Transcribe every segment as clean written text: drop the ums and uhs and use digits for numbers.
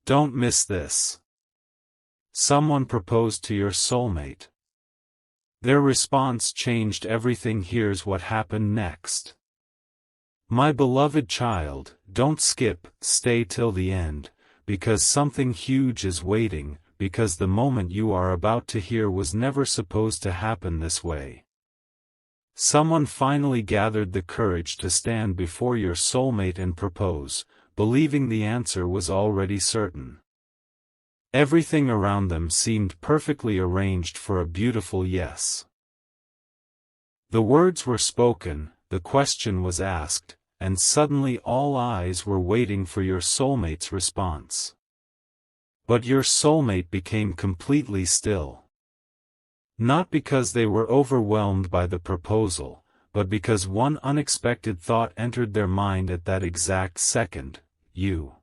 Don't miss this. Someone proposed to your soulmate. Their response changed everything. Here's what happened next. My beloved child, don't skip, stay till the end, because something huge is waiting, because the moment you are about to hear was never supposed to happen this way. Someone finally gathered the courage to stand before your soulmate and propose, believing the answer was already certain. Everything around them seemed perfectly arranged for a beautiful yes. The words were spoken, the question was asked, and suddenly all eyes were waiting for your soulmate's response. But your soulmate became completely still. Not because they were overwhelmed by the proposal, but because one unexpected thought entered their mind at that exact second: you.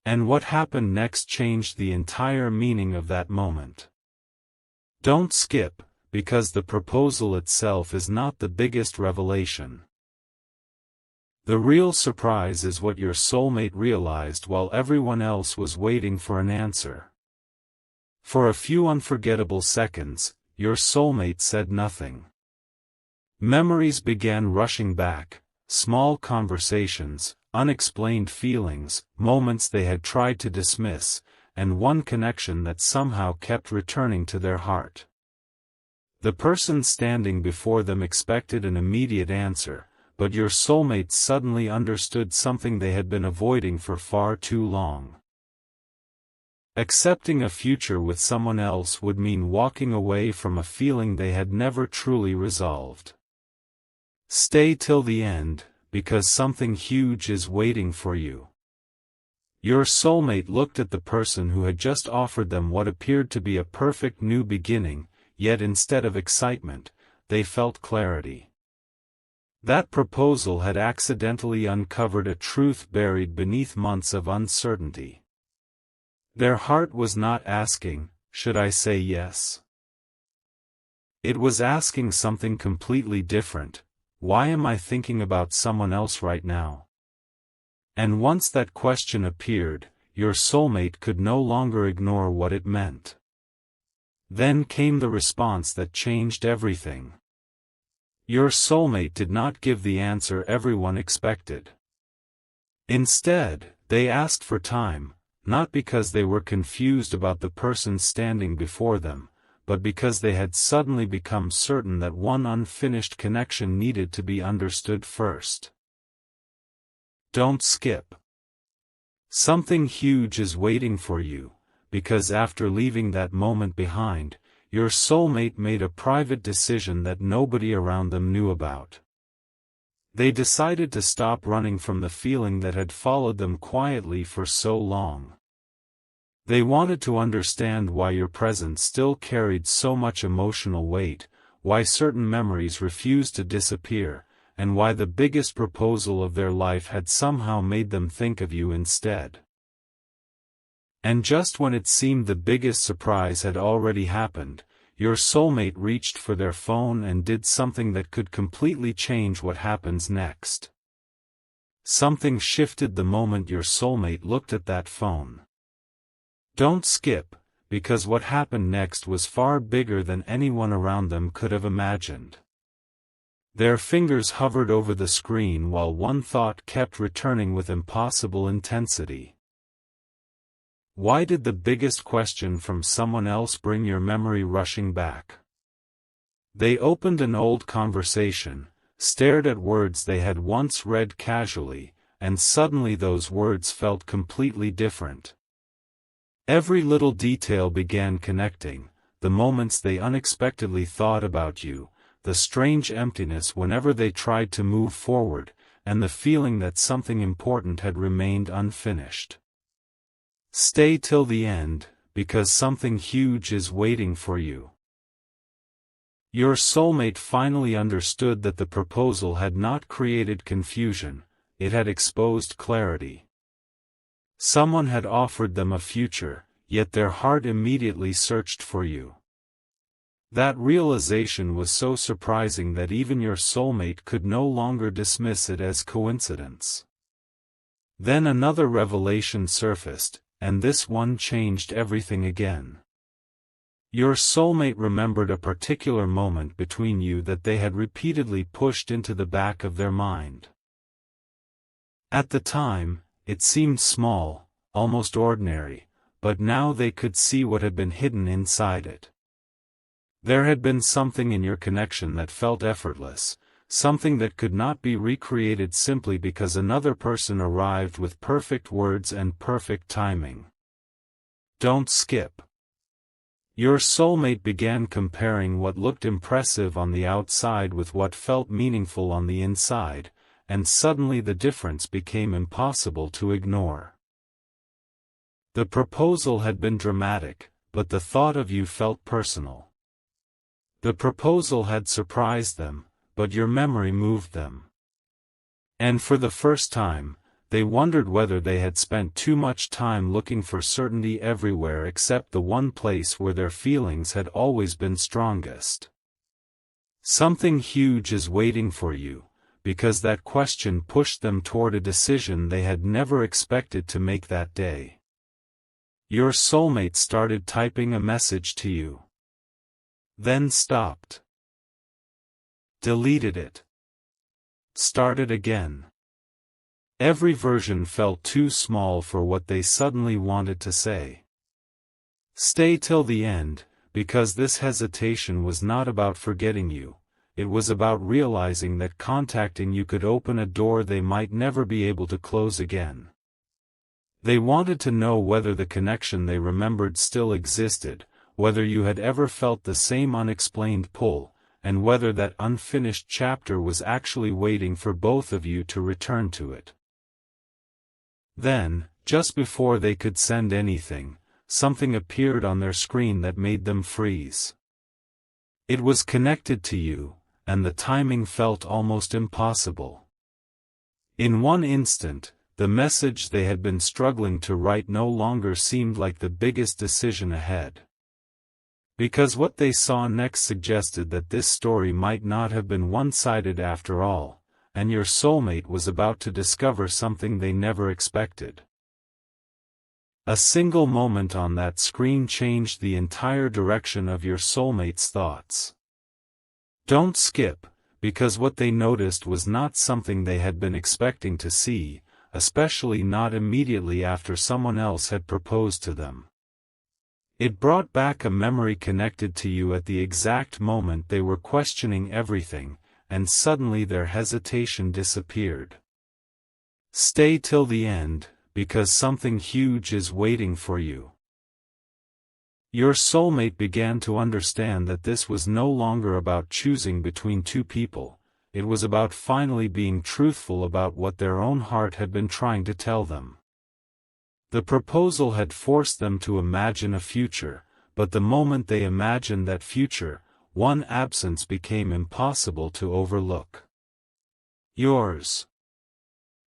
And what happened next changed the entire meaning of that moment. Don't skip, because the proposal itself is not the biggest revelation. The real surprise is what your soulmate realized while everyone else was waiting for an answer. For a few unforgettable seconds, your soulmate said nothing. Memories began rushing back, small conversations, unexplained feelings, moments they had tried to dismiss, and one connection that somehow kept returning to their heart. The person standing before them expected an immediate answer, but your soulmate suddenly understood something they had been avoiding for far too long. Accepting a future with someone else would mean walking away from a feeling they had never truly resolved. Stay till the end, because something huge is waiting for you. Your soulmate looked at the person who had just offered them what appeared to be a perfect new beginning, yet instead of excitement, they felt clarity. That proposal had accidentally uncovered a truth buried beneath months of uncertainty. Their heart was not asking, "Should I say yes?" It was asking something completely different: why am I thinking about someone else right now? And once that question appeared, your soulmate could no longer ignore what it meant. Then came the response that changed everything. Your soulmate did not give the answer everyone expected. Instead, they asked for time, not because they were confused about the person standing before them, but because they had suddenly become certain that one unfinished connection needed to be understood first. Don't skip. Something huge is waiting for you, because after leaving that moment behind, your soulmate made a private decision that nobody around them knew about. They decided to stop running from the feeling that had followed them quietly for so long. They wanted to understand why your presence still carried so much emotional weight, why certain memories refused to disappear, and why the biggest proposal of their life had somehow made them think of you instead. And just when it seemed the biggest surprise had already happened, your soulmate reached for their phone and did something that could completely change what happens next. Something shifted the moment your soulmate looked at that phone. Don't skip, because what happened next was far bigger than anyone around them could have imagined. Their fingers hovered over the screen while one thought kept returning with impossible intensity. Why did the biggest question from someone else bring your memory rushing back? They opened an old conversation, stared at words they had once read casually, and suddenly those words felt completely different. Every little detail began connecting: the moments they unexpectedly thought about you, the strange emptiness whenever they tried to move forward, and the feeling that something important had remained unfinished. Stay till the end, because something huge is waiting for you. Your soulmate finally understood that the proposal had not created confusion, it had exposed clarity. Someone had offered them a future, yet their heart immediately searched for you. That realization was so surprising that even your soulmate could no longer dismiss it as coincidence. Then another revelation surfaced: and this one changed everything again. Your soulmate remembered a particular moment between you that they had repeatedly pushed into the back of their mind. At the time, it seemed small, almost ordinary, but now they could see what had been hidden inside it. There had been something in your connection that felt effortless, something that could not be recreated simply because another person arrived with perfect words and perfect timing. Don't skip. Your soulmate began comparing what looked impressive on the outside with what felt meaningful on the inside, and suddenly the difference became impossible to ignore. The proposal had been dramatic, but the thought of you felt personal. The proposal had surprised them, but your memory moved them. And for the first time, they wondered whether they had spent too much time looking for certainty everywhere except the one place where their feelings had always been strongest. Something huge is waiting for you, because that question pushed them toward a decision they had never expected to make that day. Your soulmate started typing a message to you. Then stopped. Deleted it. Started again. Every version felt too small for what they suddenly wanted to say. Stay till the end, because this hesitation was not about forgetting you, it was about realizing that contacting you could open a door they might never be able to close again. They wanted to know whether the connection they remembered still existed, whether you had ever felt the same unexplained pull, and whether that unfinished chapter was actually waiting for both of you to return to it. Then, just before they could send anything, something appeared on their screen that made them freeze. It was connected to you, and the timing felt almost impossible. In one instant, the message they had been struggling to write no longer seemed like the biggest decision ahead. Because what they saw next suggested that this story might not have been one-sided after all, and your soulmate was about to discover something they never expected. A single moment on that screen changed the entire direction of your soulmate's thoughts. Don't skip, because what they noticed was not something they had been expecting to see, especially not immediately after someone else had proposed to them. It brought back a memory connected to you at the exact moment they were questioning everything, and suddenly their hesitation disappeared. Stay till the end, because something huge is waiting for you. Your soulmate began to understand that this was no longer about choosing between two people, it was about finally being truthful about what their own heart had been trying to tell them. The proposal had forced them to imagine a future, but the moment they imagined that future, one absence became impossible to overlook. Yours.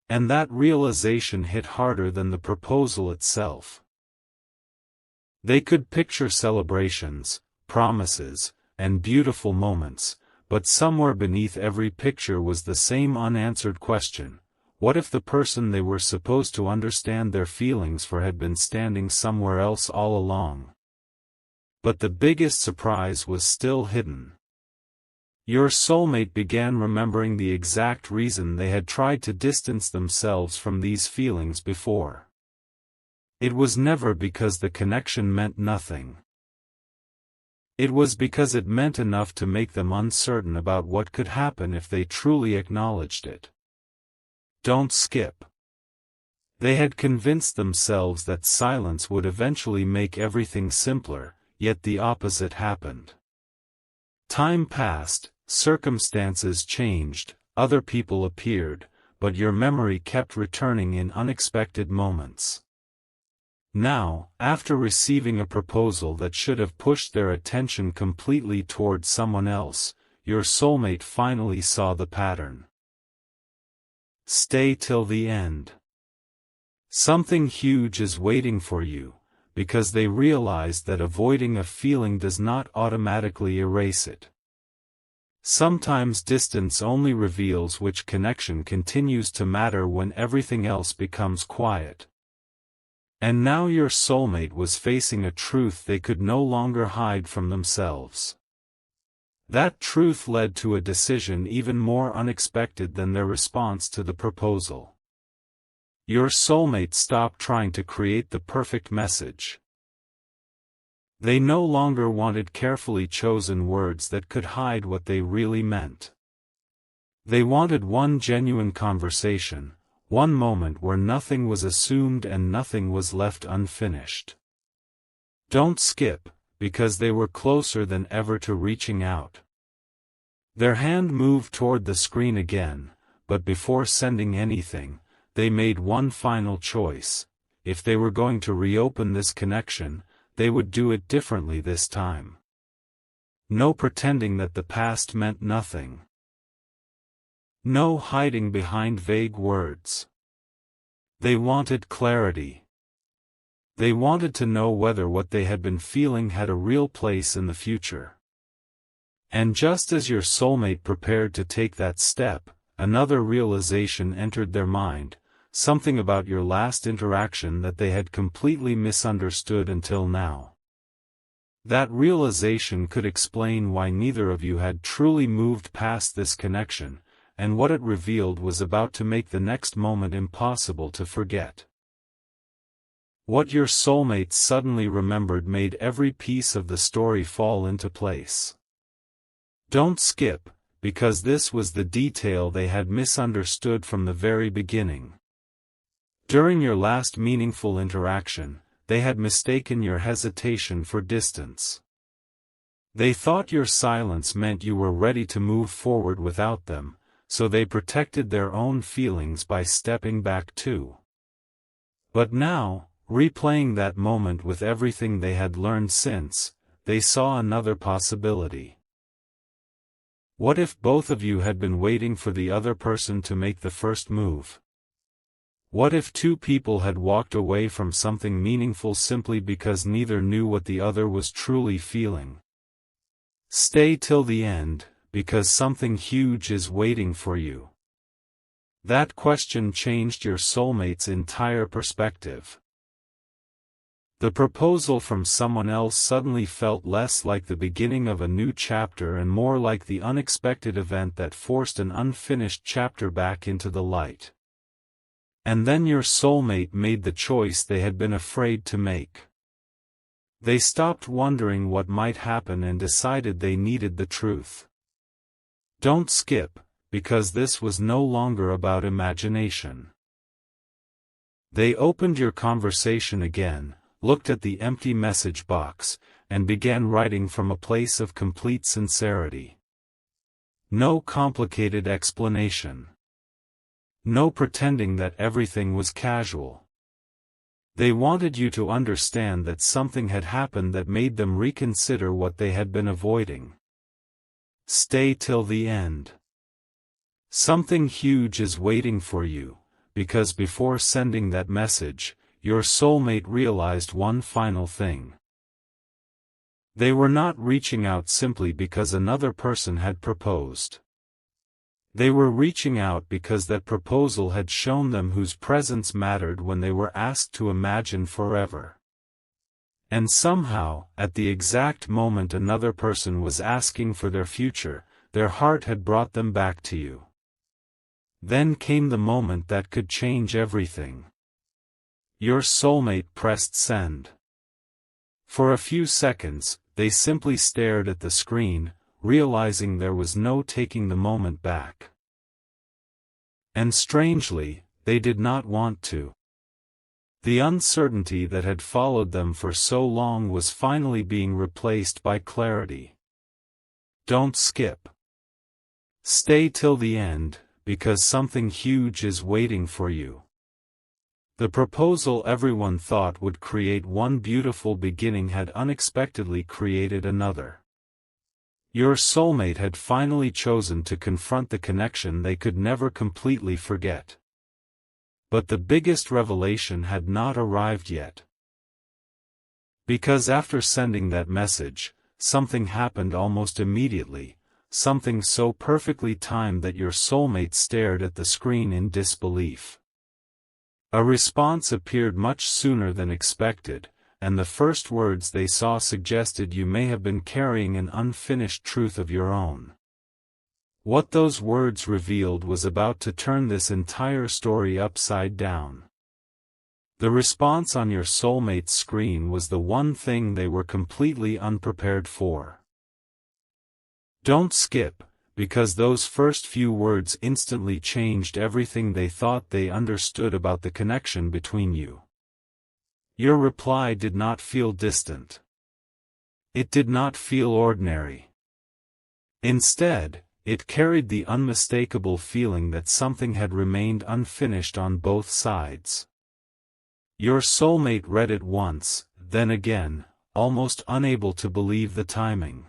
And that realization hit harder than the proposal itself. They could picture celebrations, promises, and beautiful moments, but somewhere beneath every picture was the same unanswered question: what if the person they were supposed to understand their feelings for had been standing somewhere else all along? But the biggest surprise was still hidden. Your soulmate began remembering the exact reason they had tried to distance themselves from these feelings before. It was never because the connection meant nothing. It was because it meant enough to make them uncertain about what could happen if they truly acknowledged it. Don't skip. They had convinced themselves that silence would eventually make everything simpler, yet the opposite happened. Time passed, circumstances changed, other people appeared, but your memory kept returning in unexpected moments. Now, after receiving a proposal that should have pushed their attention completely toward someone else, your soulmate finally saw the pattern. Stay till the end. Something huge is waiting for you, because they realized that avoiding a feeling does not automatically erase it. Sometimes distance only reveals which connection continues to matter when everything else becomes quiet. And now your soulmate was facing a truth they could no longer hide from themselves. That truth led to a decision even more unexpected than their response to the proposal. Your soulmate stopped trying to create the perfect message. They no longer wanted carefully chosen words that could hide what they really meant. They wanted one genuine conversation, one moment where nothing was assumed and nothing was left unfinished. Don't skip, because they were closer than ever to reaching out. Their hand moved toward the screen again, but before sending anything, they made one final choice. If they were going to reopen this connection, they would do it differently this time. No pretending that the past meant nothing. No hiding behind vague words. They wanted clarity. They wanted to know whether what they had been feeling had a real place in the future. And just as your soulmate prepared to take that step, another realization entered their mind, something about your last interaction that they had completely misunderstood until now. That realization could explain why neither of you had truly moved past this connection, and what it revealed was about to make the next moment impossible to forget. What your soulmate suddenly remembered made every piece of the story fall into place. Don't skip, because this was the detail they had misunderstood from the very beginning. During your last meaningful interaction, they had mistaken your hesitation for distance. They thought your silence meant you were ready to move forward without them, so they protected their own feelings by stepping back too. But now, replaying that moment with everything they had learned since, they saw another possibility. What if both of you had been waiting for the other person to make the first move? What if two people had walked away from something meaningful simply because neither knew what the other was truly feeling? Stay till the end, because something huge is waiting for you. That question changed your soulmate's entire perspective. The proposal from someone else suddenly felt less like the beginning of a new chapter and more like the unexpected event that forced an unfinished chapter back into the light. And then your soulmate made the choice they had been afraid to make. They stopped wondering what might happen and decided they needed the truth. Don't skip, because this was no longer about imagination. They opened your conversation again, looked at the empty message box, and began writing from a place of complete sincerity. No complicated explanation. No pretending that everything was casual. They wanted you to understand that something had happened that made them reconsider what they had been avoiding. Stay till the end. Something huge is waiting for you, because before sending that message, your soulmate realized one final thing. They were not reaching out simply because another person had proposed. They were reaching out because that proposal had shown them whose presence mattered when they were asked to imagine forever. And somehow, at the exact moment another person was asking for their future, their heart had brought them back to you. Then came the moment that could change everything. Your soulmate pressed send. For a few seconds, they simply stared at the screen, realizing there was no taking the moment back. And strangely, they did not want to. The uncertainty that had followed them for so long was finally being replaced by clarity. Don't skip. Stay till the end, because something huge is waiting for you. The proposal everyone thought would create one beautiful beginning had unexpectedly created another. Your soulmate had finally chosen to confront the connection they could never completely forget. But the biggest revelation had not arrived yet. Because after sending that message, something happened almost immediately, something so perfectly timed that your soulmate stared at the screen in disbelief. A response appeared much sooner than expected, and the first words they saw suggested you may have been carrying an unfinished truth of your own. What those words revealed was about to turn this entire story upside down. The response on your soulmate's screen was the one thing they were completely unprepared for. Don't skip, because those first few words instantly changed everything they thought they understood about the connection between you. Your reply did not feel distant. It did not feel ordinary. Instead, it carried the unmistakable feeling that something had remained unfinished on both sides. Your soulmate read it once, then again, almost unable to believe the timing.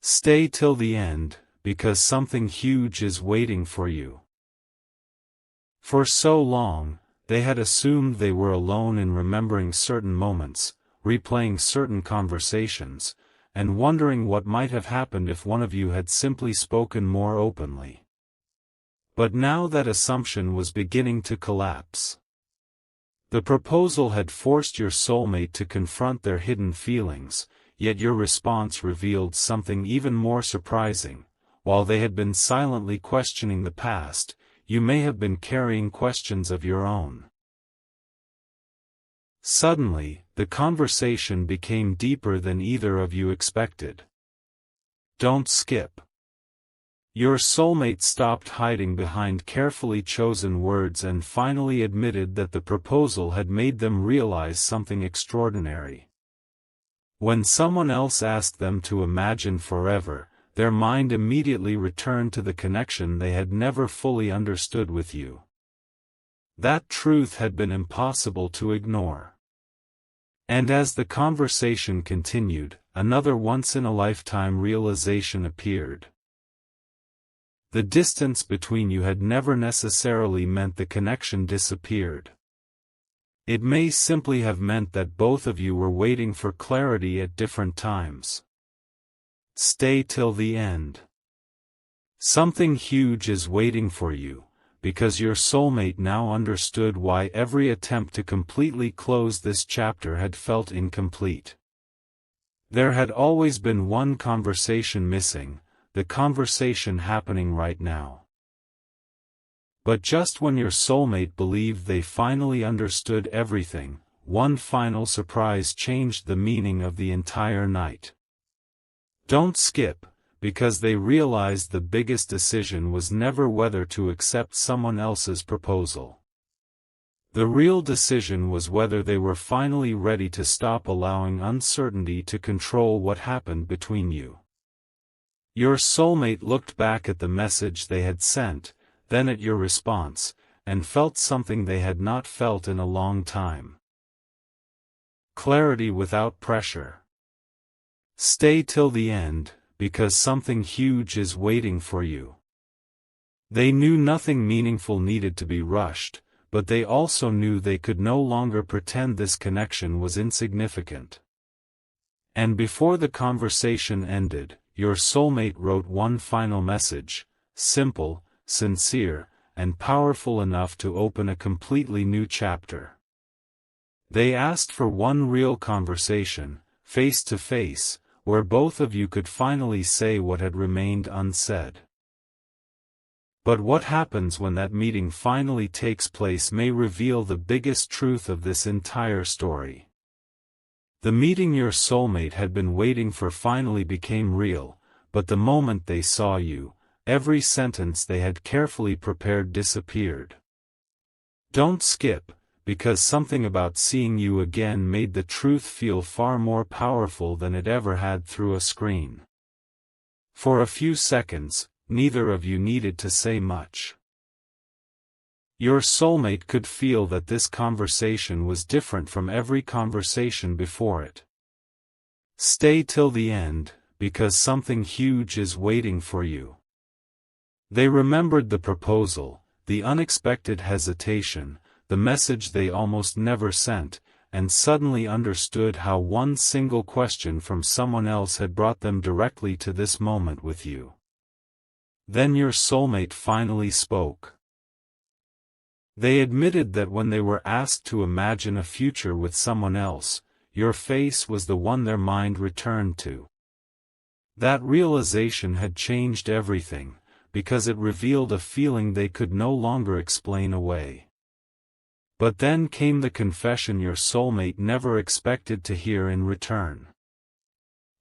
Stay till the end, because something huge is waiting for you. For so long, they had assumed they were alone in remembering certain moments, replaying certain conversations, and wondering what might have happened if one of you had simply spoken more openly. But now that assumption was beginning to collapse. The proposal had forced your soulmate to confront their hidden feelings, yet your response revealed something even more surprising. While they had been silently questioning the past, you may have been carrying questions of your own. Suddenly, the conversation became deeper than either of you expected. Don't skip. Your soulmate stopped hiding behind carefully chosen words and finally admitted that the proposal had made them realize something extraordinary. When someone else asked them to imagine forever, their mind immediately returned to the connection they had never fully understood with you. That truth had been impossible to ignore. And as the conversation continued, another once-in-a-lifetime realization appeared. The distance between you had never necessarily meant the connection disappeared. It may simply have meant that both of you were waiting for clarity at different times. Stay till the end. Something huge is waiting for you, because your soulmate now understood why every attempt to completely close this chapter had felt incomplete. There had always been one conversation missing, the conversation happening right now. But just when your soulmate believed they finally understood everything, one final surprise changed the meaning of the entire night. Don't skip, because they realized the biggest decision was never whether to accept someone else's proposal. The real decision was whether they were finally ready to stop allowing uncertainty to control what happened between you. Your soulmate looked back at the message they had sent, then at your response, and felt something they had not felt in a long time. Clarity without pressure. Stay till the end, because something huge is waiting for you. They knew nothing meaningful needed to be rushed, but they also knew they could no longer pretend this connection was insignificant. And before the conversation ended, your soulmate wrote one final message, simple, sincere, and powerful enough to open a completely new chapter. They asked for one real conversation, face to face, where both of you could finally say what had remained unsaid. But what happens when that meeting finally takes place may reveal the biggest truth of this entire story. The meeting your soulmate had been waiting for finally became real, but the moment they saw you, every sentence they had carefully prepared disappeared. Don't skip, because something about seeing you again made the truth feel far more powerful than it ever had through a screen. For a few seconds, neither of you needed to say much. Your soulmate could feel that this conversation was different from every conversation before it. Stay till the end, because something huge is waiting for you. They remembered the proposal, the unexpected hesitation, the message they almost never sent, and suddenly understood how one single question from someone else had brought them directly to this moment with you. Then your soulmate finally spoke. They admitted that when they were asked to imagine a future with someone else, your face was the one their mind returned to. That realization had changed everything, because it revealed a feeling they could no longer explain away. But then came the confession your soulmate never expected to hear in return.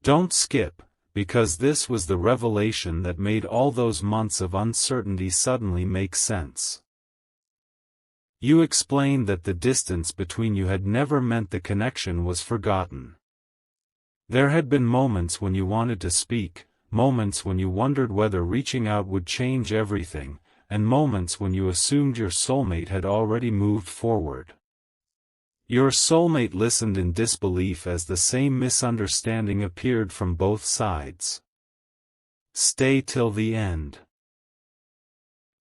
Don't skip, because this was the revelation that made all those months of uncertainty suddenly make sense. You explained that the distance between you had never meant the connection was forgotten. There had been moments when you wanted to speak, moments when you wondered whether reaching out would change everything, and moments when you assumed your soulmate had already moved forward. Your soulmate listened in disbelief as the same misunderstanding appeared from both sides. Stay till the end.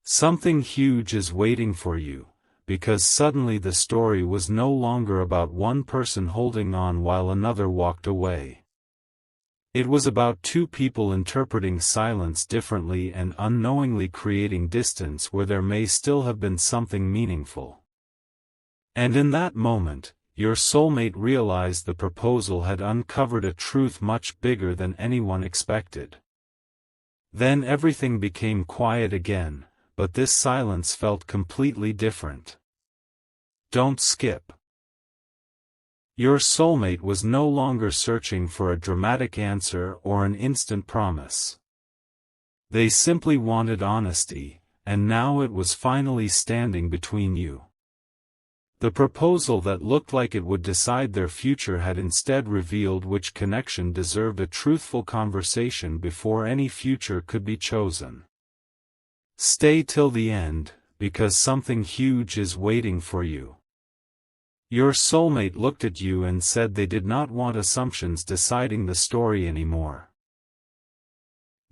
Something huge is waiting for you, because suddenly the story was no longer about one person holding on while another walked away. It was about two people interpreting silence differently and unknowingly creating distance where there may still have been something meaningful. And in that moment, your soulmate realized the proposal had uncovered a truth much bigger than anyone expected. Then everything became quiet again, but this silence felt completely different. Don't skip. Your soulmate was no longer searching for a dramatic answer or an instant promise. They simply wanted honesty, and now it was finally standing between you. The proposal that looked like it would decide their future had instead revealed which connection deserved a truthful conversation before any future could be chosen. Stay till the end, because something huge is waiting for you. Your soulmate looked at you and said they did not want assumptions deciding the story anymore.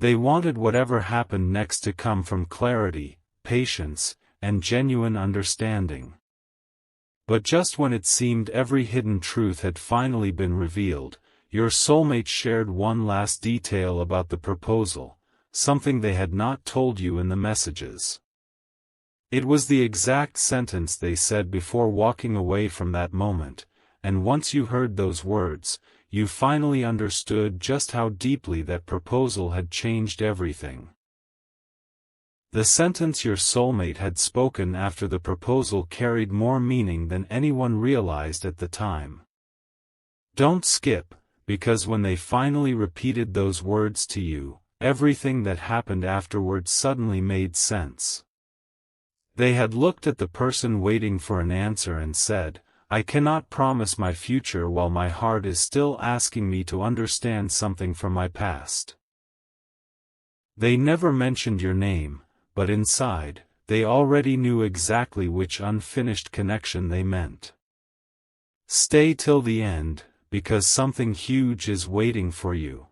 They wanted whatever happened next to come from clarity, patience, and genuine understanding. But just when it seemed every hidden truth had finally been revealed, your soulmate shared one last detail about the proposal, something they had not told you in the messages. It was the exact sentence they said before walking away from that moment, and once you heard those words, you finally understood just how deeply that proposal had changed everything. The sentence your soulmate had spoken after the proposal carried more meaning than anyone realized at the time. Don't skip, because when they finally repeated those words to you, everything that happened afterwards suddenly made sense. They had looked at the person waiting for an answer and said, "I cannot promise my future while my heart is still asking me to understand something from my past." They never mentioned your name, but inside, they already knew exactly which unfinished connection they meant. Stay till the end, because something huge is waiting for you.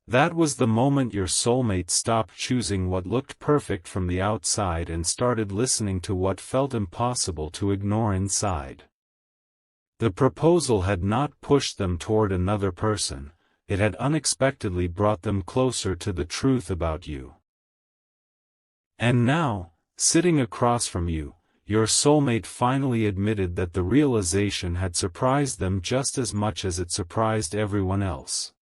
That was the moment your soulmate stopped choosing what looked perfect from the outside and started listening to what felt impossible to ignore inside. The proposal had not pushed them toward another person, it had unexpectedly brought them closer to the truth about you. And now, sitting across from you, your soulmate finally admitted that the realization had surprised them just as much as it surprised everyone else.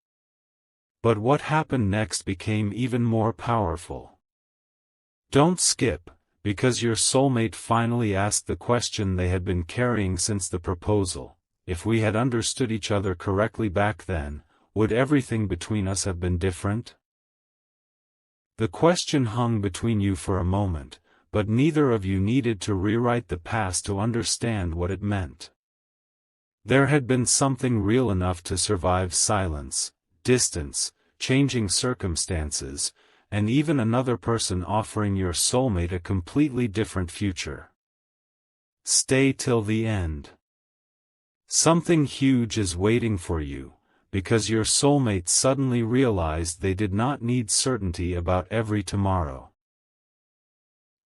But what happened next became even more powerful. Don't skip, because your soulmate finally asked the question they had been carrying since the proposal: if we had understood each other correctly back then, would everything between us have been different? The question hung between you for a moment, but neither of you needed to rewrite the past to understand what it meant. There had been something real enough to survive silence, distance, changing circumstances, and even another person offering your soulmate a completely different future. Stay till the end. Something huge is waiting for you, because your soulmate suddenly realized they did not need certainty about every tomorrow.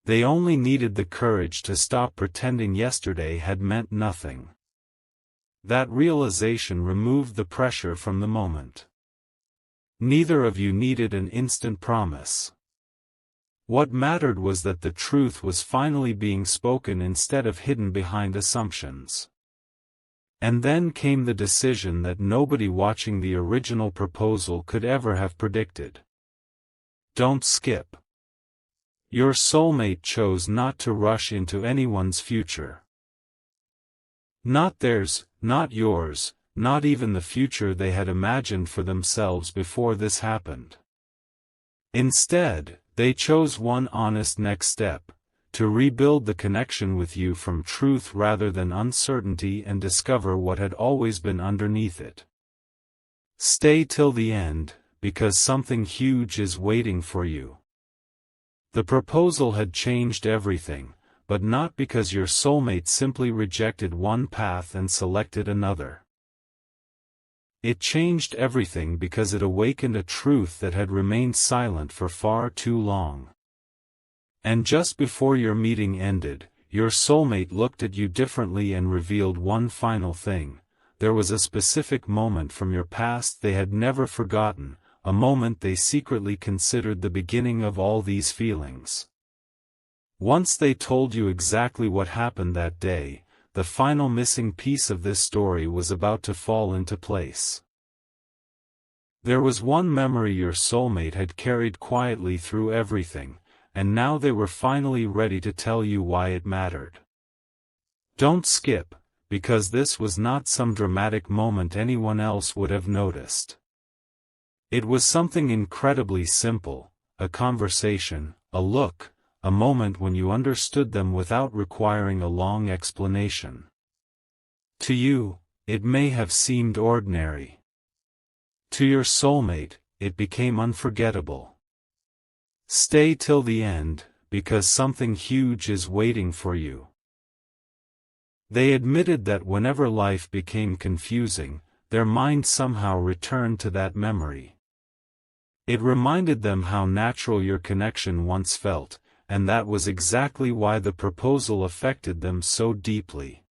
They only needed the courage to stop pretending yesterday had meant nothing. That realization removed the pressure from the moment. Neither of you needed an instant promise. What mattered was that the truth was finally being spoken instead of hidden behind assumptions. And then came the decision that nobody watching the original proposal could ever have predicted. Don't skip. Your soulmate chose not to rush into anyone's future. Not theirs, not yours, not even the future they had imagined for themselves before this happened. Instead, they chose one honest next step, to rebuild the connection with you from truth rather than uncertainty and discover what had always been underneath it. Stay till the end, because something huge is waiting for you. The proposal had changed everything, but not because your soulmate simply rejected one path and selected another. It changed everything because it awakened a truth that had remained silent for far too long. And just before your meeting ended, your soulmate looked at you differently and revealed one final thing. There was a specific moment from your past they had never forgotten, a moment they secretly considered the beginning of all these feelings. Once they told you exactly what happened that day, the final missing piece of this story was about to fall into place. There was one memory your soulmate had carried quietly through everything, and now they were finally ready to tell you why it mattered. Don't skip, because this was not some dramatic moment anyone else would have noticed. It was something incredibly simple, a conversation, a look, a moment when you understood them without requiring a long explanation. To you, it may have seemed ordinary. To your soulmate, it became unforgettable. Stay till the end, because something huge is waiting for you. They admitted that whenever life became confusing, their mind somehow returned to that memory. It reminded them how natural your connection once felt, and that was exactly why the proposal affected them so deeply.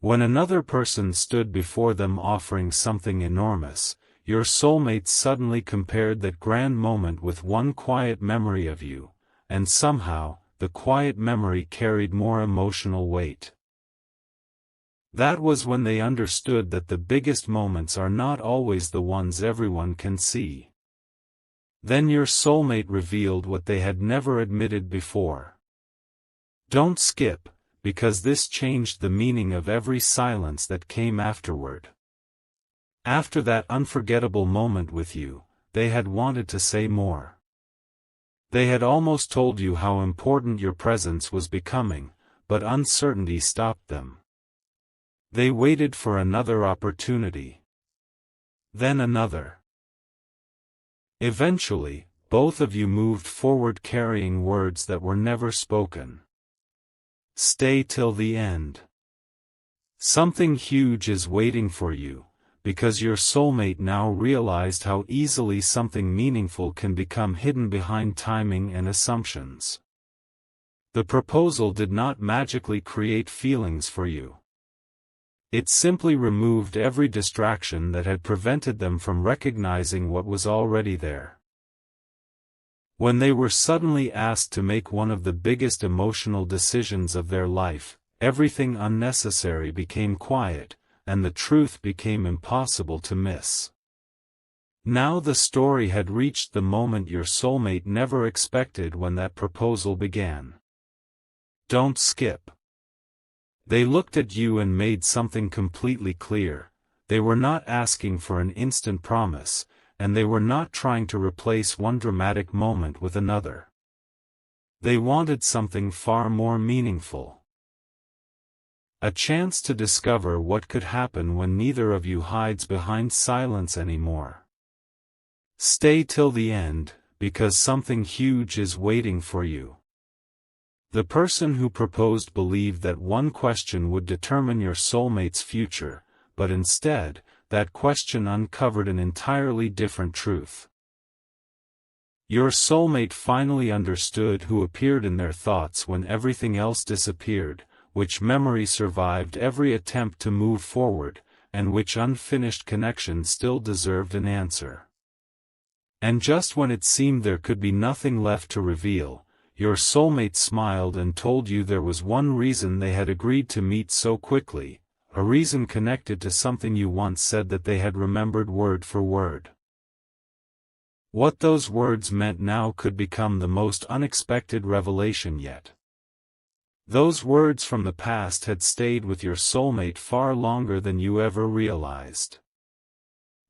When another person stood before them offering something enormous, your soulmate suddenly compared that grand moment with one quiet memory of you, and somehow, the quiet memory carried more emotional weight. That was when they understood that the biggest moments are not always the ones everyone can see. Then your soulmate revealed what they had never admitted before. Don't skip, because this changed the meaning of every silence that came afterward. After that unforgettable moment with you, they had wanted to say more. They had almost told you how important your presence was becoming, but uncertainty stopped them. They waited for another opportunity. Then another. Eventually, both of you moved forward carrying words that were never spoken. Stay till the end. Something huge is waiting for you, because your soulmate now realized how easily something meaningful can become hidden behind timing and assumptions. The proposal did not magically create feelings for you. It simply removed every distraction that had prevented them from recognizing what was already there. When they were suddenly asked to make one of the biggest emotional decisions of their life, everything unnecessary became quiet, and the truth became impossible to miss. Now the story had reached the moment your soulmate never expected when that proposal began. Don't skip. They looked at you and made something completely clear. They were not asking for an instant promise, and they were not trying to replace one dramatic moment with another. They wanted something far more meaningful. A chance to discover what could happen when neither of you hides behind silence anymore. Stay till the end, because something huge is waiting for you. The person who proposed believed that one question would determine your soulmate's future, but instead, that question uncovered an entirely different truth. Your soulmate finally understood who appeared in their thoughts when everything else disappeared, which memory survived every attempt to move forward, and which unfinished connection still deserved an answer. And just when it seemed there could be nothing left to reveal, your soulmate smiled and told you there was one reason they had agreed to meet so quickly, a reason connected to something you once said that they had remembered word for word. What those words meant now could become the most unexpected revelation yet. Those words from the past had stayed with your soulmate far longer than you ever realized.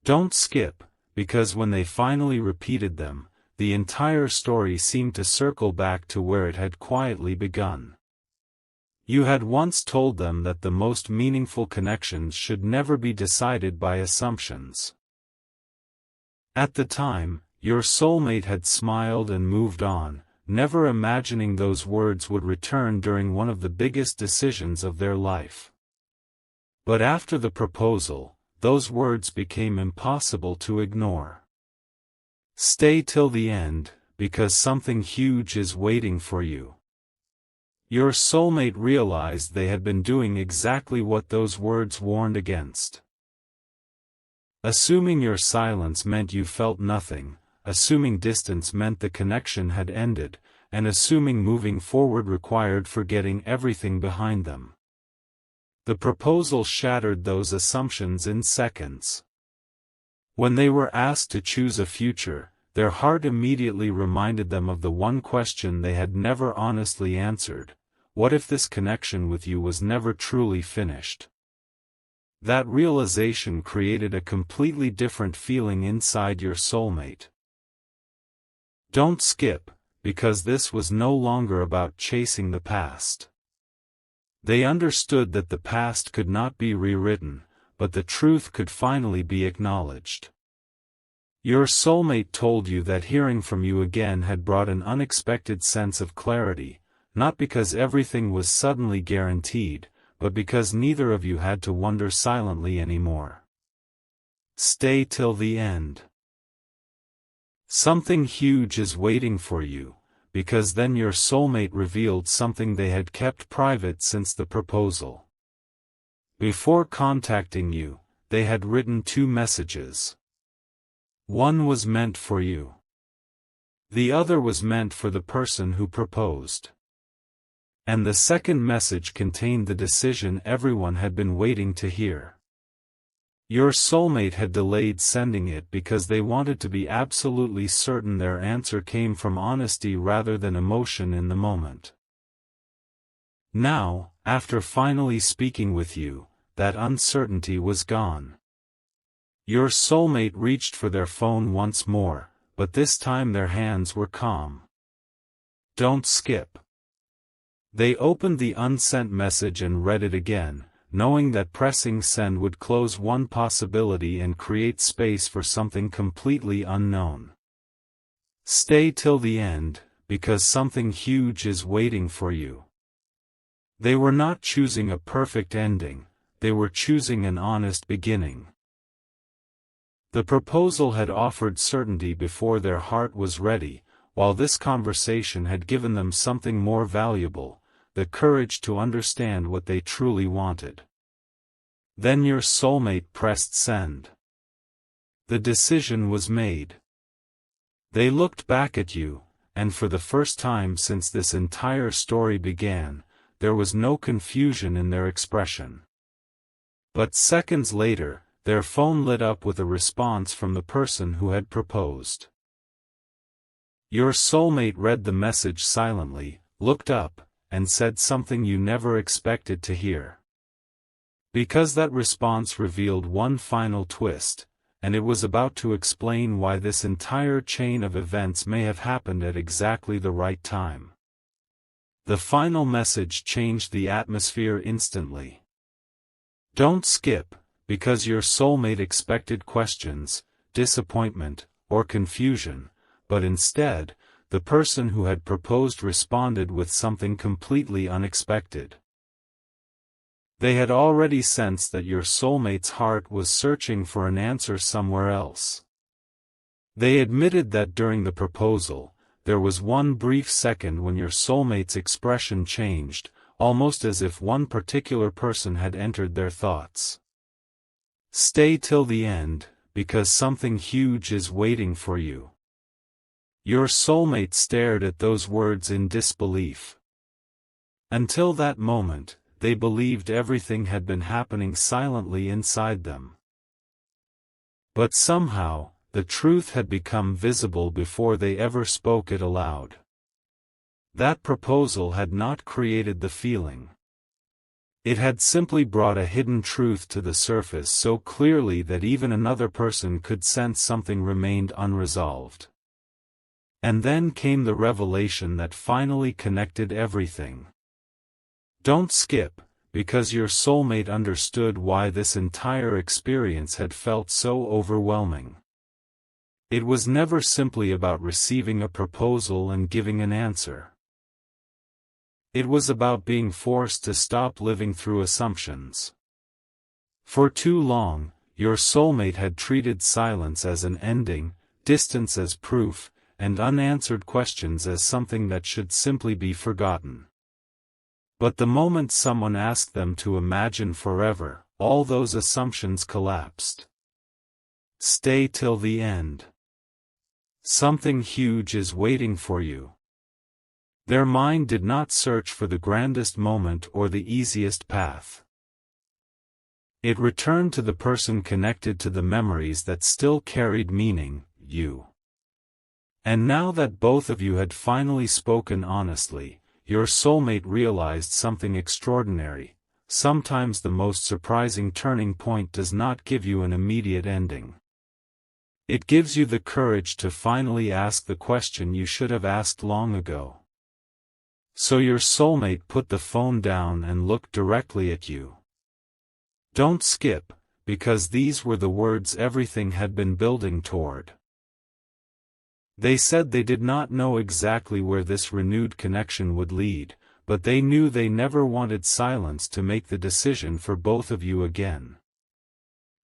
Don't skip, because when they finally repeated them, the entire story seemed to circle back to where it had quietly begun. You had once told them that the most meaningful connections should never be decided by assumptions. At the time, your soulmate had smiled and moved on, never imagining those words would return during one of the biggest decisions of their life. But after the proposal, those words became impossible to ignore. Stay till the end, because something huge is waiting for you. Your soulmate realized they had been doing exactly what those words warned against. Assuming your silence meant you felt nothing, assuming distance meant the connection had ended, and assuming moving forward required forgetting everything behind them. The proposal shattered those assumptions in seconds. When they were asked to choose a future, their heart immediately reminded them of the one question they had never honestly answered: what if this connection with you was never truly finished? That realization created a completely different feeling inside your soulmate. Don't skip, because this was no longer about chasing the past. They understood that the past could not be rewritten, but the truth could finally be acknowledged. Your soulmate told you that hearing from you again had brought an unexpected sense of clarity, not because everything was suddenly guaranteed, but because neither of you had to wonder silently anymore. Stay till the end. Something huge is waiting for you, because then your soulmate revealed something they had kept private since the proposal. Before contacting you, they had written 2 messages. One was meant for you. The other was meant for the person who proposed. And the second message contained the decision everyone had been waiting to hear. Your soulmate had delayed sending it because they wanted to be absolutely certain their answer came from honesty rather than emotion in the moment. Now, after finally speaking with you, that uncertainty was gone. Your soulmate reached for their phone once more, but this time their hands were calm. Don't skip. They opened the unsent message and read it again, knowing that pressing send would close one possibility and create space for something completely unknown. Stay till the end, because something huge is waiting for you. They were not choosing a perfect ending, they were choosing an honest beginning. The proposal had offered certainty before their heart was ready, while this conversation had given them something more valuable: the courage to understand what they truly wanted. Then your soulmate pressed send. The decision was made. They looked back at you, and for the first time since this entire story began, there was no confusion in their expression. But seconds later, their phone lit up with a response from the person who had proposed. Your soulmate read the message silently, looked up, and said something you never expected to hear. Because that response revealed one final twist, and it was about to explain why this entire chain of events may have happened at exactly the right time. The final message changed the atmosphere instantly. Don't skip, because your soulmate expected questions, disappointment, or confusion, but instead, the person who had proposed responded with something completely unexpected. They had already sensed that your soulmate's heart was searching for an answer somewhere else. They admitted that during the proposal, there was one brief second when your soulmate's expression changed, almost as if one particular person had entered their thoughts. Stay till the end, because something huge is waiting for you. Your soulmate stared at those words in disbelief. Until that moment, they believed everything had been happening silently inside them. But somehow, the truth had become visible before they ever spoke it aloud. That proposal had not created the feeling. It had simply brought a hidden truth to the surface so clearly that even another person could sense something remained unresolved. And then came the revelation that finally connected everything. Don't skip, because your soulmate understood why this entire experience had felt so overwhelming. It was never simply about receiving a proposal and giving an answer. It was about being forced to stop living through assumptions. For too long, your soulmate had treated silence as an ending, distance as proof, and unanswered questions as something that should simply be forgotten. But the moment someone asked them to imagine forever, all those assumptions collapsed. Stay till the end. Something huge is waiting for you. Their mind did not search for the grandest moment or the easiest path. It returned to the person connected to the memories that still carried meaning, you. And now that both of you had finally spoken honestly, your soulmate realized something extraordinary. Sometimes the most surprising turning point does not give you an immediate ending. It gives you the courage to finally ask the question you should have asked long ago. So your soulmate put the phone down and looked directly at you. Don't skip, because these were the words everything had been building toward. They said they did not know exactly where this renewed connection would lead, but they knew they never wanted silence to make the decision for both of you again.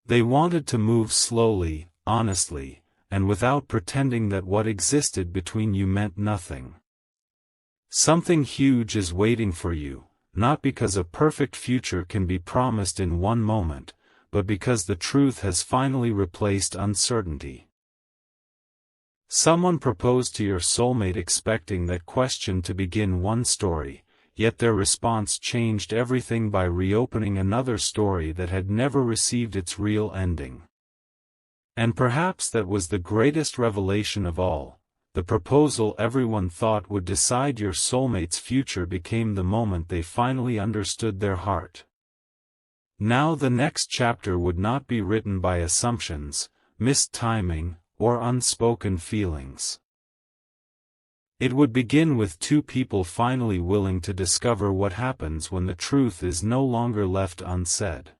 They wanted to move slowly, honestly, and without pretending that what existed between you meant nothing. Something huge is waiting for you, not because a perfect future can be promised in one moment, but because the truth has finally replaced uncertainty. Someone proposed to your soulmate expecting that question to begin one story, yet their response changed everything by reopening another story that had never received its real ending. And perhaps that was the greatest revelation of all. The proposal everyone thought would decide your soulmate's future became the moment they finally understood their heart. Now the next chapter would not be written by assumptions, missed timing, or unspoken feelings. It would begin with two people finally willing to discover what happens when the truth is no longer left unsaid.